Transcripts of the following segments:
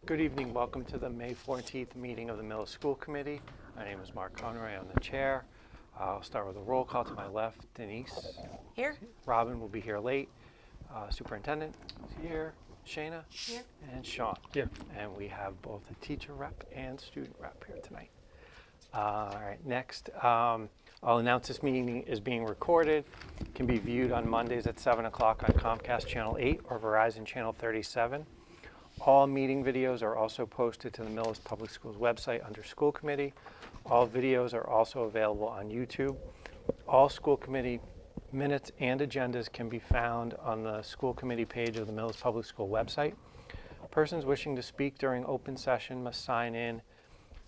Good evening. Welcome to the May 14th meeting of the Millis School Committee. My name is Mark Conroy. I'm the chair. I'll start with a roll call. To my left, Denise. Here. Robin will be here late. Superintendent is here. Shayna. Here. And Sean. Here. And we have both a teacher rep and student rep here tonight. All right, next, I'll announce this meeting is being recorded. It can be viewed on Mondays at 7 o'clock on Comcast Channel 8 or Verizon Channel 37. All meeting videos are also posted to the Millis Public Schools website under School Committee. All videos are also available on YouTube. All school committee minutes and agendas can be found on the school committee page of the Millis Public School website. Persons wishing to speak during open session must sign in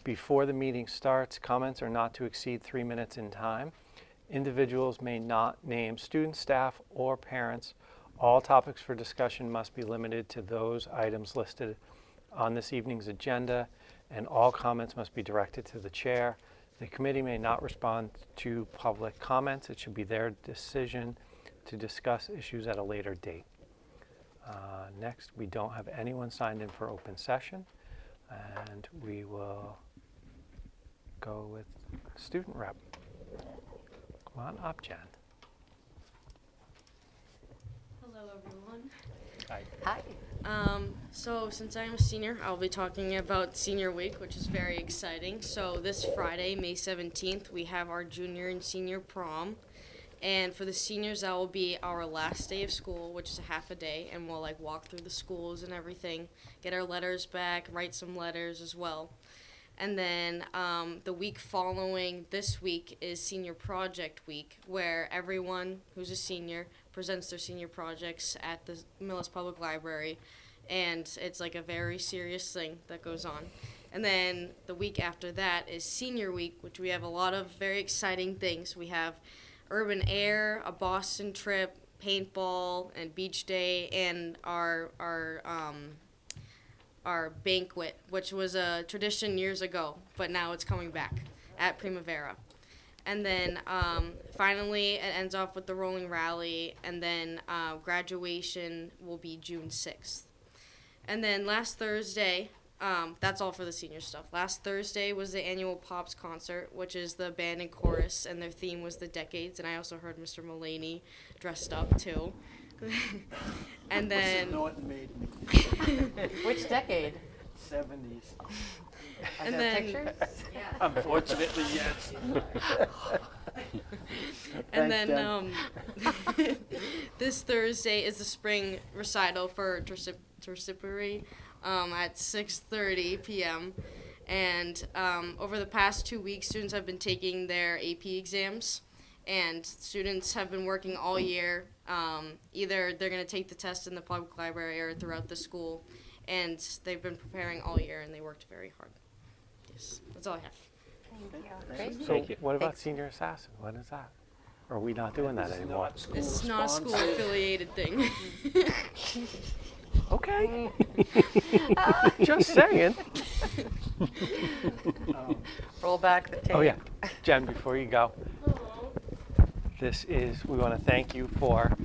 before the meeting starts. Comments are not to exceed 3 minutes in time. Individuals may not name students, staff, or parents. All topics for discussion must be limited to those items listed on this evening's agenda, and all comments must be directed to the chair. The committee may not respond to public comments. It should be their decision to discuss issues at a later date. Next, we don't have anyone signed in for open session, and we will go with student rep. Come on up, Jen. Hello, everyone. Hi. So since I'm a senior, I'll be talking about Senior Week, which is very exciting. So this Friday, May 17th, we have our junior and senior prom. And for the seniors, that will be our last day of school, which is a half a day, and we'll walk through the schools and everything, get our letters back, write some letters as well. And then the week following this week is Senior Project Week, where everyone who's a senior presents their senior projects at the Millis Public Library, and it's a very serious thing that goes on. And then the week after that is Senior Week, which we have a lot of very exciting things. We have urban air, a Boston trip, paintball, and beach day, and our banquet, which was a tradition years ago, but now it's coming back at Primavera. And then finally it ends off with the rolling rally, and then graduation will be June 6th. And then last Thursday, that's all for the senior stuff. Last Thursday was the annual Pops concert, which is the band and chorus, and their theme was the decades, and I also heard Mr. Mulaney dressed up too. And then Which decade? 70s. And then Pictures? Unfortunately, yes. And Thanks, then this Thursday is the spring recital for Tercipuri at 6:30 p.m. And over the past 2 weeks, students have been taking their AP exams, and students have been working all year. Either they're going to take the test in the public library or throughout the school, and they've been preparing all year, and they worked very hard. Yes, that's all I have. Great. So what about Senior Assassin? What is that? Or are we not doing that anymore? This is not a school-affiliated thing. Okay. Just saying. Roll back the tape. Oh, yeah. Jen, before you go, we want to thank you for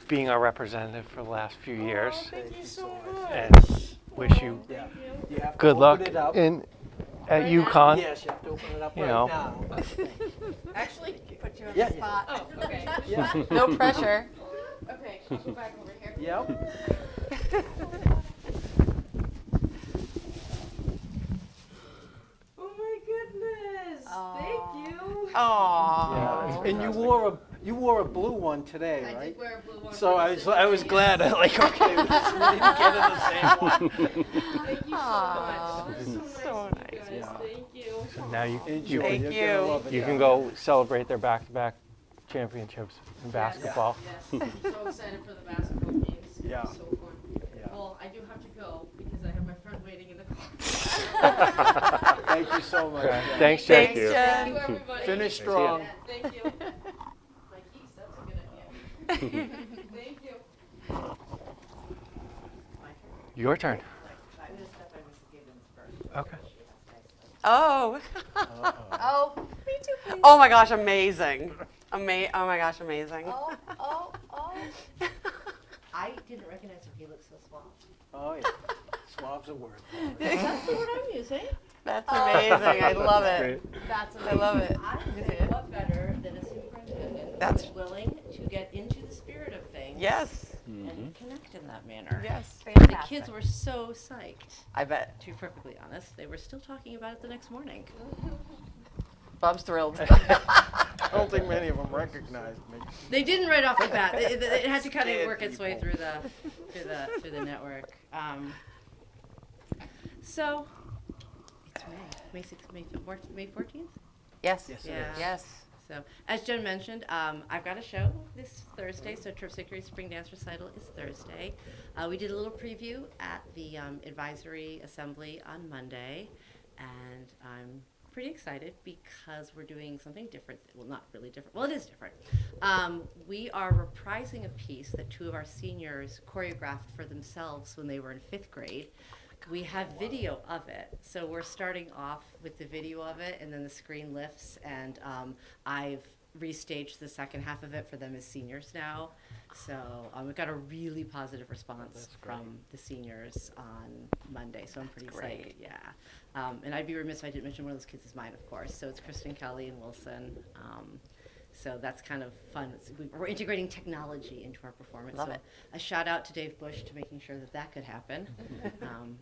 being our representative for the last few years. Thank you so much. And wish you Yeah. You have to good open luck it up. at UConn. Yes, you have to open it up You right know. now. Actually, put you on Yeah, the spot. Oh, okay. Yeah. No pressure. Okay, I'll go back over here. Yep. Oh my goodness! Thank you. Aww. Yeah. And you wore a blue one today, I right? did wear a blue one. So I was glad. I okay, we didn't get in the same one. Thank you so much. This is so So nice, nice. of you guys. Yeah. Thank you. So now you Enjoy. Thank You're you. gonna love it you down can go celebrate their back-to-back championships in basketball. Yes, I'm so excited for the basketball games. It's Yeah. so fun. Yeah. Well, I do have to go because I have my friend waiting in the car. Thank you so much. Okay. Jen. Thanks, Jen. Thanks, Thank Jen. you, everybody. Finish strong. Yeah, thank you. My keys, that's a good idea. Thank you. Your turn. Okay. Oh. Oh, me too, please. Oh my gosh, amazing. Oh my gosh, amazing. Oh. I didn't recognize him. He looks so small. Oh, yeah. Suave's a word. That's the word I'm using. That's amazing. I love it. Great. That's I love it. I say what better than a superintendent That's- who's willing to get into the spirit of things. Yes. And connect in that manner. Yes. The kids were so psyched. I bet. To be perfectly honest, they were still talking about it the next morning. Bob's thrilled. I don't think many of them recognized me. They didn't right off the bat. It had to kind of Scared work its way people. through the network. So it's May 14th. Yes. Yes, it Yeah. is. Yes. So, as Jen mentioned, I've got a show this Thursday. So, Terpsichore Spring Dance Recital is Thursday. We did a little preview at the advisory assembly on Monday, and I'm pretty excited because we're doing something different. Well, not really different. Well, it is different. We are reprising a piece that two of our seniors choreographed for themselves when they were in 5th grade. We have video of it, so we're starting off with the video of it, and then the screen lifts, and I've restaged the second half of it for them as seniors now. So we've got a really positive response from the seniors on Monday, so I'm pretty excited. Yeah, and I'd be remiss if I didn't mention one of those kids is mine, of course. So it's Kristen, Kelly, and Wilson. So that's kind of fun. We're integrating technology into our performance. Love so it. a shout out to Dave Bush to making sure that that could happen.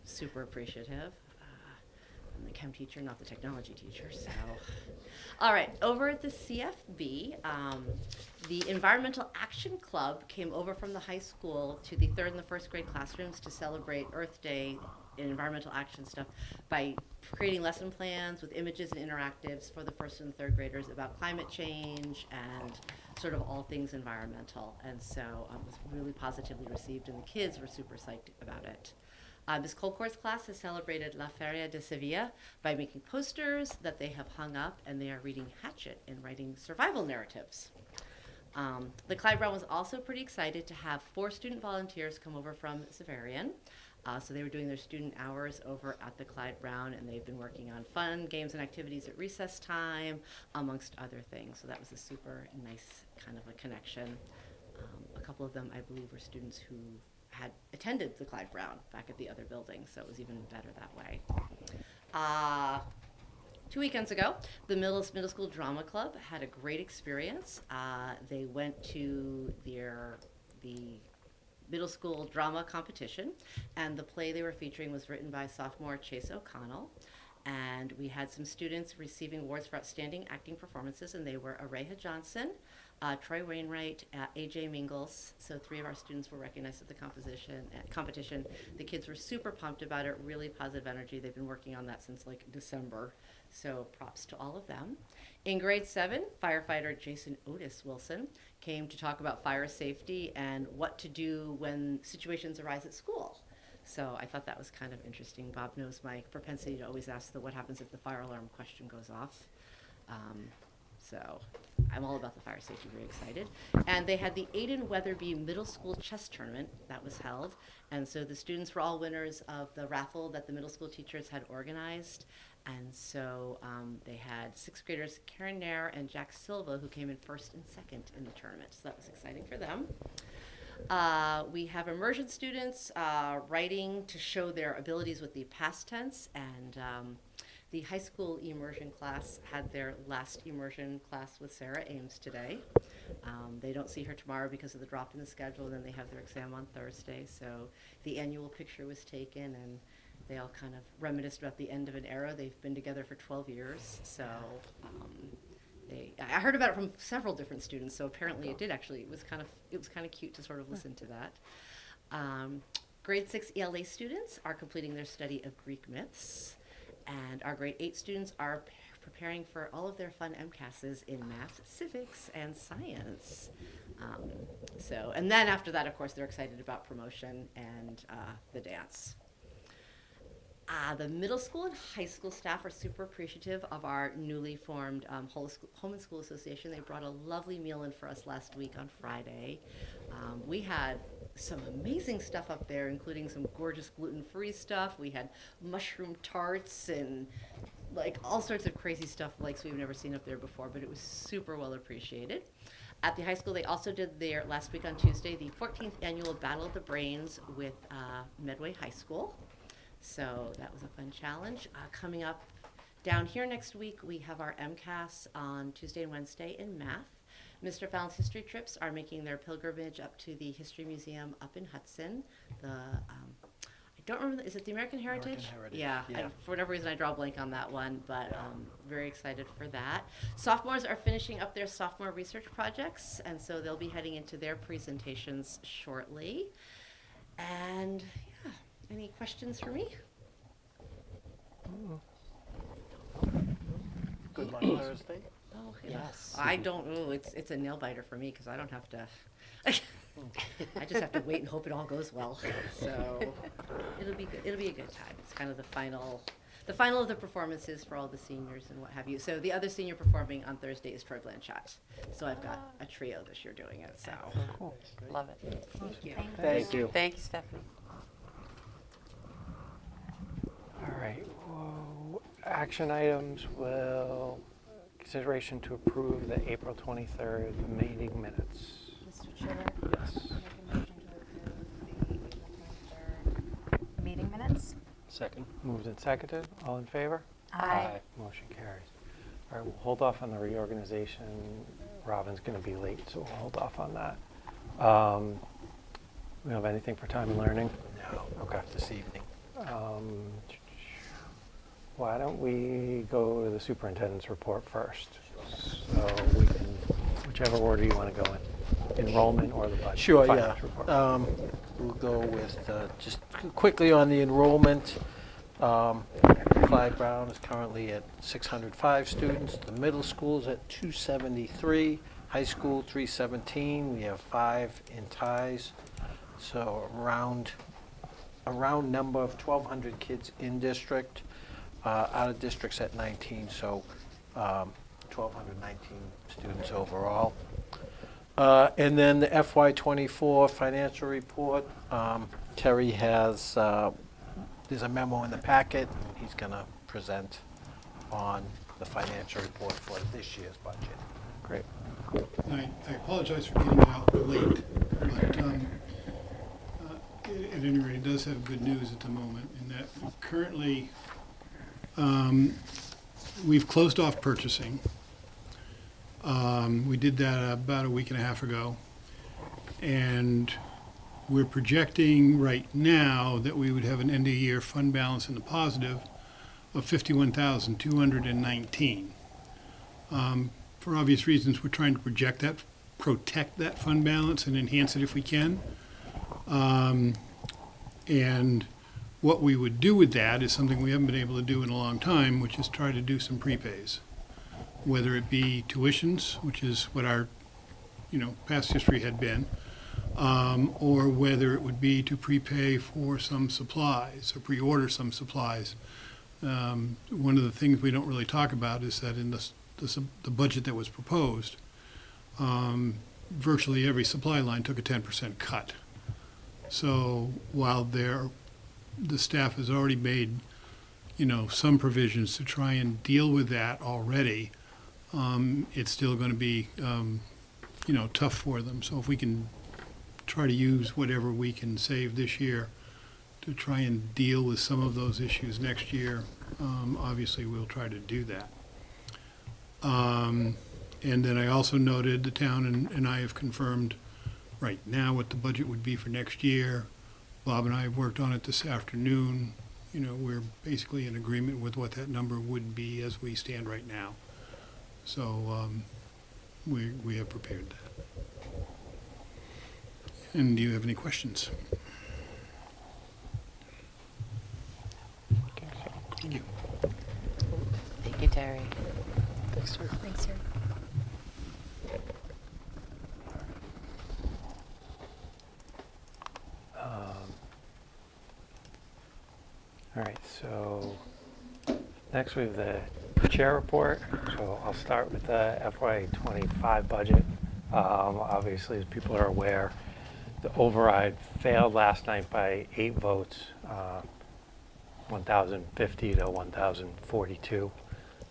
Super appreciative. I'm the chem teacher, not the technology teacher. So, all right, over at the CFB, the Environmental Action Club came over from the high school to the 3rd and the 1st grade classrooms to celebrate Earth Day and environmental action stuff by creating lesson plans with images and interactives for the 1st and 3rd graders about climate change and sort of all things environmental. And so it was really positively received, and the kids were super psyched about it. Ms. Colcourt's class has celebrated La Feria de Sevilla by making posters that they have hung up, and they are reading Hatchet and writing survival narratives. The Clyde Brown was also pretty excited to have 4 student volunteers come over from Xaverian. So they were doing their student hours over at the Clyde Brown, and they've been working on fun games and activities at recess time, amongst other things. So that was a super nice kind of a connection. A couple of them, I believe, were students who had attended the Clyde Brown back at the other building, so it was even better that way. 2 weekends ago, the Millis Middle School Drama Club had a great experience. They went to the middle school drama competition, and the play they were featuring was written by sophomore Chase O'Connell. And we had some students receiving awards for outstanding acting performances, and they were Areha Johnson, Troy Wainwright, AJ Mingles. So 3 of our students were recognized at the competition. The kids were super pumped about it, really positive energy. They've been working on that since like December. So props to all of them. In grade 7, firefighter Jason Otis Wilson came to talk about fire safety and what to do when situations arise at school. So I thought that was kind of interesting. Bob knows my propensity to always ask the what happens if the fire alarm question goes off. So I'm all about the fire safety, very excited. And they had the Aiden Weatherby Middle School Chess Tournament that was held. And so the students were all winners of the raffle that the middle school teachers had organized. And so they had 6th graders Karen Nair and Jack Silva, who came in 1st and 2nd in the tournament. So that was exciting for them. We have immersion students writing to show their abilities with the past tense, and the high school immersion class had their last immersion class with Sarah Ames today. They don't see her tomorrow because of the drop in the schedule, and then they have their exam on Thursday. So the annual picture was taken, and they all kind of reminisced about the end of an era. They've been together for 12 years, so I heard about it from several different students. So apparently it did actually. It was kind of cute to sort of listen to that. Grade 6 ELA students are completing their study of Greek myths, and our grade 8 students are preparing for all of their fun MCASs in math, civics, and science. And then after that, of course, they're excited about promotion and the dance. The middle school and high school staff are super appreciative of our newly formed Home and School Association. They brought a lovely meal in for us last week on Friday. We had some amazing stuff up there, including some gorgeous gluten-free stuff. We had mushroom tarts and like all sorts of crazy stuff like we've never seen up there before, but it was super well appreciated. At the high school, they also did their, last week on Tuesday, the 14th annual Battle of the Brains with Medway High School. So that was a fun challenge. Coming up down here next week, we have our MCAS on Tuesday and Wednesday in math. Mr. Fallon's history trips are making their pilgrimage up to the History Museum up in Hudson. I don't remember, is it the American Heritage? American Heritage, Yeah, yeah. for whatever reason I draw a blank on that one, but very excited for that. Sophomores are finishing up their sophomore research projects, and so they'll be heading into their presentations shortly. And yeah, any questions for me? Good luck Thursday. Oh, Yes. I don't. Oh, it's a nail biter for me because I don't have to. I just have to wait and hope it all goes well. So it'll be good. It'll be a good time. It's kind of the final of the performances for all the seniors and what have you. So the other senior performing on Thursday is Troy Blanchett. So I've got a trio this year doing it. So Cool. Love it. thank you. Thank you. Thank you, Stephanie. All right. Whoa. Action items will consideration to approve the April 23rd meeting minutes. Mr. Chair, Yes. make a motion to approve the April 23rd meeting minutes. Second. Moved and seconded. All in favor? Motion carries. All right, we'll hold off on the reorganization. Robin's going to be late, so we'll hold off on that. We don't have anything for time and learning? No. Okay. This evening. Why don't we go to the superintendent's report first? So we can, whichever order you want to go in, enrollment or the budget. Sure, yeah. finance report. We'll go with, just quickly on the enrollment. Clyde Brown is currently at 605 students. The middle school's at 273. High school, 317. We have 5 in ties. So around number of 1,200 kids in district. Out of districts at 19, so 1,219 students overall. And then the FY24 financial report, Terry has, there's a memo in the packet, and he's going to present on the financial report for this year's budget. Great. I apologize for getting out late, but at any rate, it does have good news at the moment in that currently we've closed off purchasing. We did that about a week and a half ago, and we're projecting right now that we would have an end of year fund balance in the positive of 51,219. For obvious reasons, we're trying to protect that fund balance and enhance it if we can. And what we would do with that is something we haven't been able to do in a long time, which is try to do some prepays. Whether it be tuitions, which is what our, past history had been, or whether it would be to prepay for some supplies or pre-order some supplies. One of the things we don't really talk about is that in the budget that was proposed, virtually every supply line took a 10% cut. So while the staff has already made, some provisions to try and deal with that already, it's still going to be, tough for them. So if we can try to use whatever we can save this year to try and deal with some of those issues next year, obviously we'll try to do that. And then I also noted the town and I have confirmed right now what the budget would be for next year. Bob and I have worked on it this afternoon. We're basically in agreement with what that number would be as we stand right now. So we have prepared that. And do you have any questions? Thank you. Thank you, Terry. Thanks, sir. Thanks, sir. All right, so next we have the chair report. So I'll start with the FY25 budget. Obviously, as people are aware, the override failed last night by 8 votes, 1,050 to 1,042.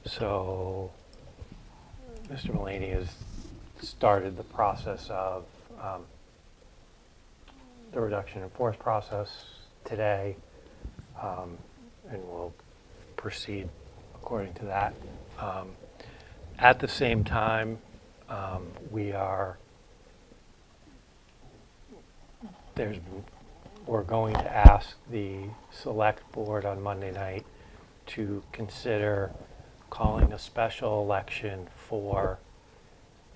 So Mr. Mulaney has started the process of the reduction in force process today. and we'll proceed according to that. At the same time, we're going to ask the select board on Monday night to consider calling a special election for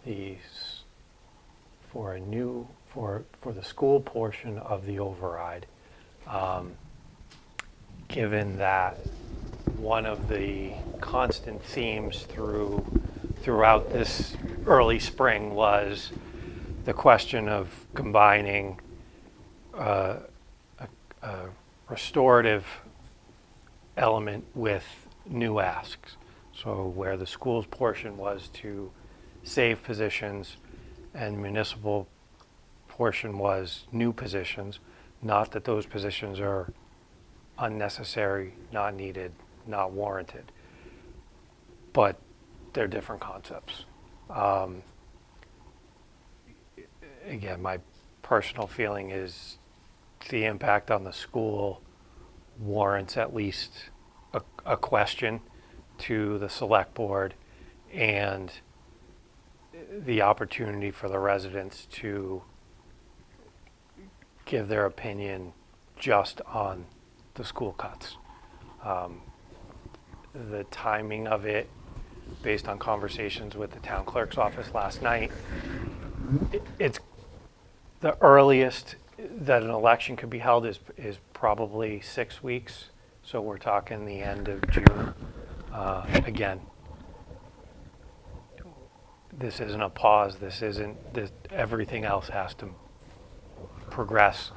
the school portion of the override. Given that one of the constant themes throughout this early spring was the question of combining a restorative element with new asks. So where the schools portion was to save positions and municipal portion was new positions, not that those positions are unnecessary, not needed, not warranted, but they're different concepts. Again, my personal feeling is the impact on the school warrants at least a question to the select board and the opportunity for the residents to give their opinion just on the school cuts. The timing of it, based on conversations with the town clerk's office last night, it's the earliest that an election could be held is probably 6 weeks. So we're talking the end of June. Again, this isn't a pause. Everything else has to progress.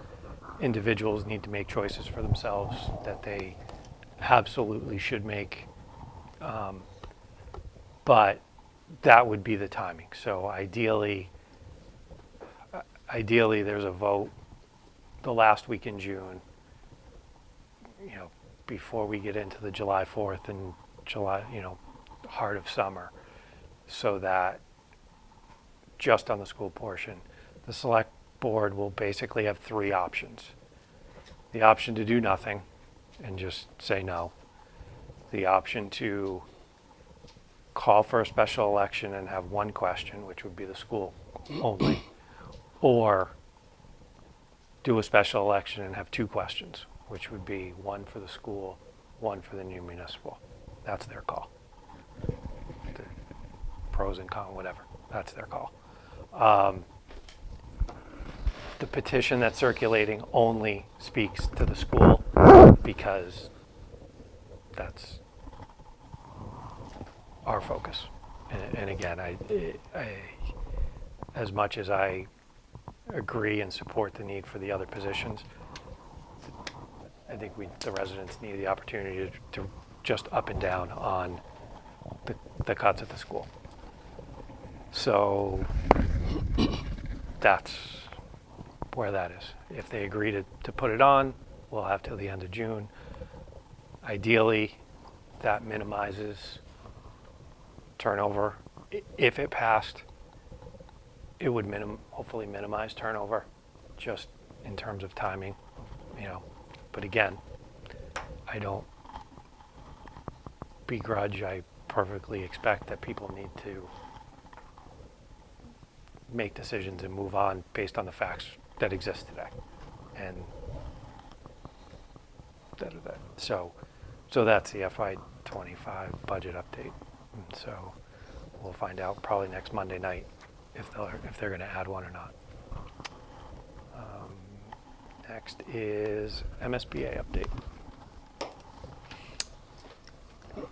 Individuals need to make choices for themselves that they absolutely should make. But that would be the timing. So ideally there's a vote the last week in June, before we get into the July 4th and July, heart of summer, so that just on the school portion, the select board will basically have 3 options. The option to do nothing and just say no. The option to call for a special election and have one question, which would be the school only, or do a special election and have 2 questions, which would be one for the school, one for the new municipal. That's their call. The pros and cons, whatever. That's their call. The petition that's circulating only speaks to the school because that's our focus. And again, I as much as I agree and support the need for the other positions, I think the residents need the opportunity to just up and down on the cuts at the school. So that's where that is. If they agree to put it on, we'll have till the end of June. Ideally, that minimizes turnover. If it passed, it would hopefully minimize turnover, just in terms of timing, But again, I don't begrudge. I perfectly expect that people need to make decisions and move on based on the facts that exist today. And so that's the FY25 budget update. And so we'll find out probably next Monday night if they're going to add one or not. Next is MSBA update.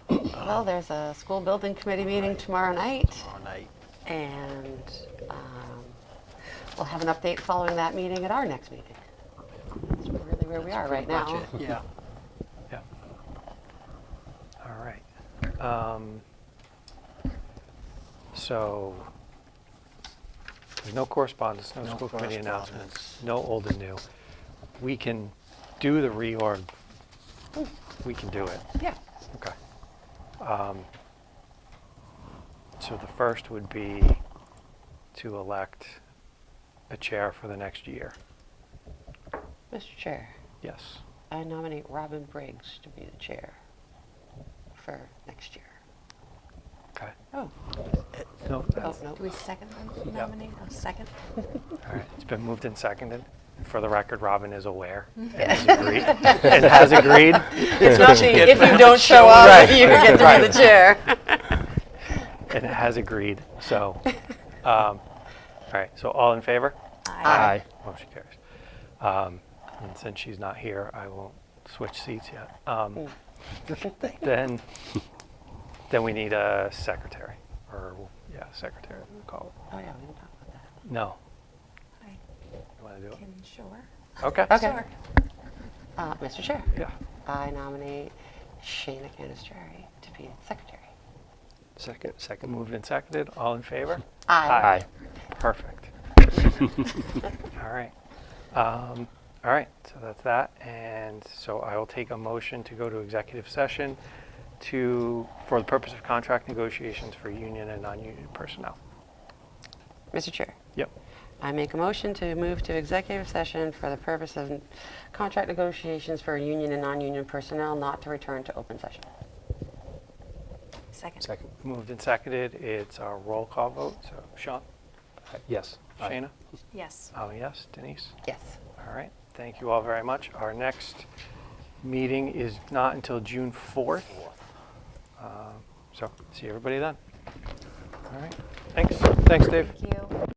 Well, there's a school building committee meeting tomorrow night, Tomorrow night. and we'll have an update following that meeting at our next meeting. That's really where we are right now. Budget. Yeah. Yeah. All right. So there's no correspondence, no school committee announcements, no old and new. We can do the reorg. We can do it. Yeah. Okay. So the first would be to elect a chair for the next year. Mr. Chair, Yes. I nominate Robin Briggs to be the chair for next year. Okay. Oh, No, oh, that's, no. Do we second the nominee? Oh, second? all right. It's been moved and seconded. For the record, Robin is aware and has agreed. And has agreed. It's not the, if you don't show up, Right. you get to be the chair. And has agreed. So, all right. So all in favor? Aye. Motion carries. And since she's not here, I won't switch seats yet. Then we need a secretary, or yeah, secretary. We'll call it. Oh, yeah, we can talk about that. No. I You want to do it? can, sure. Okay. Okay. Sure. Mr. Chair, Yeah. I nominate Shayna Cannistrari to be secretary. Second moved and seconded. All in favor? Aye. Perfect. All right. All right, so that's that. And so I will take a motion to go to executive session for the purpose of contract negotiations for union and non-union personnel. Mr. Chair, Yep. I make a motion to move to executive session for the purpose of contract negotiations for union and non-union personnel, not to return to open session. Second. Moved and seconded. It's a roll call vote. So Sean? Yes. Shayna? Yes. Oh, yes. Denise? Yes. All right. Thank you all very much. Our next meeting is not until June 4th. So see everybody then. All right. Thanks. Thanks, Dave. Thank you.